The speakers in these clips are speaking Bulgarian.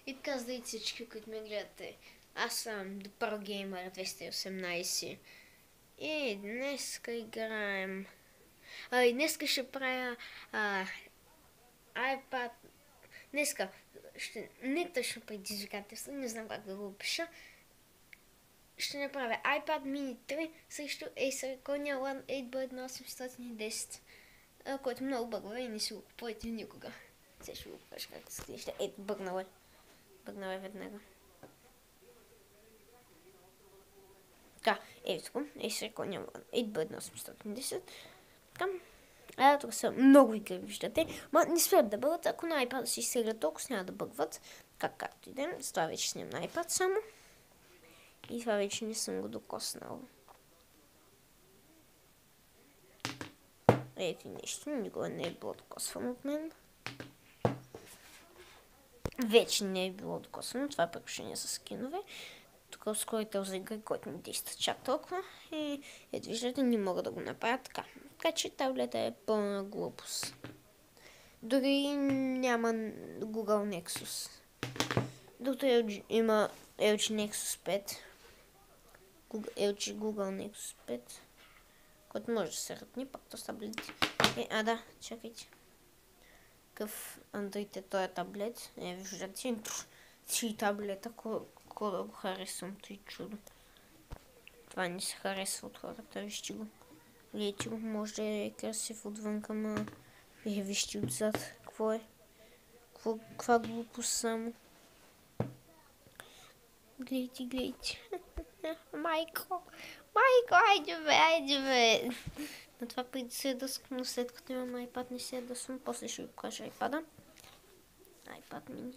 И така, здравейте всички, които ме гледате. Аз съм The Pro Gamer 218 и днеска играем... и днеска ще правя iPad... Днеска не точно предизвикателство, не знам как да го опиша. Ще направя iPad mini 3 срещу Acer Cornell One 8 на 810, който много бъгва и не си го купувайте никога. Сега ще го покажа как се изглежда. Ето, бъгнал е веднага. Така, ето го. Acer Cornell One 8 на 810. Така. Тук са много игри, виждате. Ма не спрят да бъгват. Ако на iPad си изтегля толкова, няма да бъгват. Както и да. С това вече снимам на iPad само. И това вече не съм го докоснал. Ето нещо. Никога не е било докосвано от мен. Вече не е било докосвано. Това е приключение с скинове. Тук ускорител за игри, който не действа чак толкова. И ето виждате, не мога да го направя така. Така че таблета е пълна глупост. Дори няма Google Nexus. Докато има LG Nexus 5. LG Google Nexus 5. Който може да се рътни, пак то с таблетите. Да, чакайте. Какъв Android е този таблет? Виждате, си таблета, колко да го харесвам, тъй чудо. Това не се харесва от хората, вижте го. Гледайте го, може да е красив отвънка, ма вижте отзад. Какво е? Каква глупост само. Гледайте. Майко, айде бе. На това преди се дъскам, но след като имам iPad не се дъскам, после ще ви покажа iPad-а. iPad mini.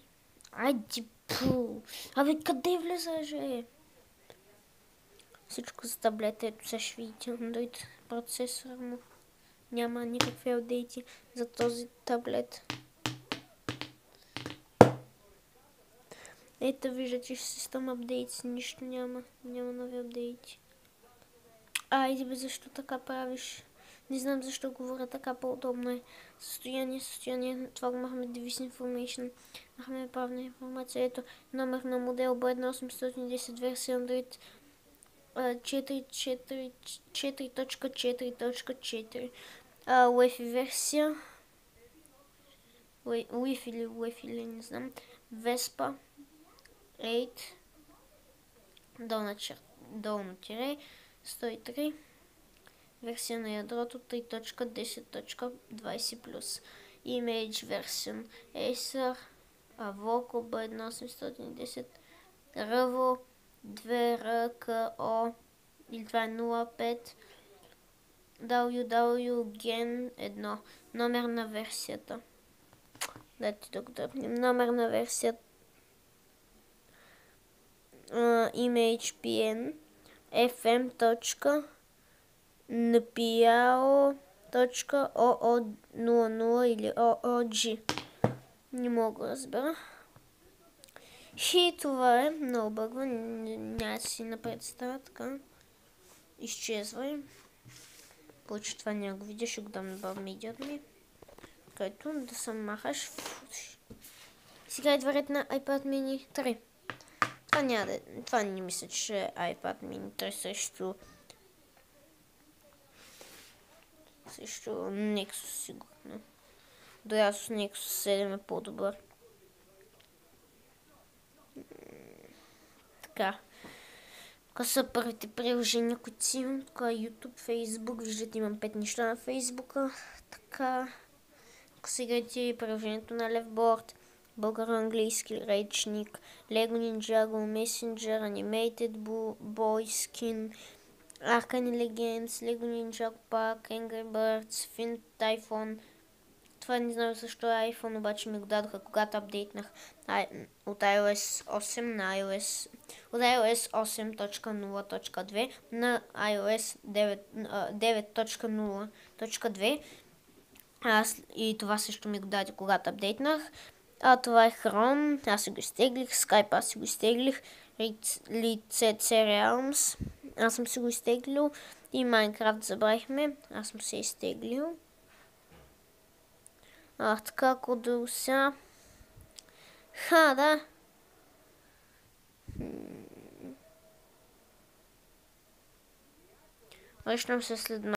Айде пу! Абе, къде влезаже? Всичко за таблета, ето сега ще видите Android процесор му. Няма никакви апдейти за този таблет. Ето виждате, че System Updates, нищо няма нови апдейти. Айде бе, защо така правиш? Не знам защо говоря така, по-удобно е. Състояние, това го махаме Device Information, махаме правна информация, ето номер на модел B1810 версия Android 4.4.4.4 Wi-Fi версия, Wi-Fi или не знам, Vespa 8 долно тире 103, версия на ядрото 3.10.20+, Image Version Acer Avoco B1810 Revo 2RKO или това е 05 WW Gen 1. Номер на версията. Дайте да го дръпнем. Номер на версията ImagePN fm.npiao.oo00 или OOG. Не мога да разбера. И това е много бъгва. Няма си напред става така. Изчезва. Получи това няма го видя, ще го дам на баба медиата ми. Който да се махаш. Сега идва ред на iPad mini 3. Това не мисля, че е iPad mini 3 срещу Nexus сигурно. До Asus Nexus 7 е по-добър. Така. Тук са първите приложения, които си имам. Тук YouTube, Facebook. Виждате, имам 5 неща на Facebook. Така. Тук сега и приложението на Levboard. Българо-английски речник, Lego Ninjago, Messenger, Animated Boy Skin, Arcane Legends, Lego Ninjago Park, Angry Birds, Fin iPhone. Това не знам защо е iPhone, обаче ми го дадоха, когато апдейтнах от iOS 8 на iOS 8.0.2 на iOS 9.0.2. И това също ми го даде, когато апдейтнах. Това е Chrome, аз си го изтеглих, Skype аз си го изтеглих, Лице Realms, аз съм си го изтеглил и Minecraft забравихме, аз съм се изтеглил. Така, ако да сега... да, Връщам се след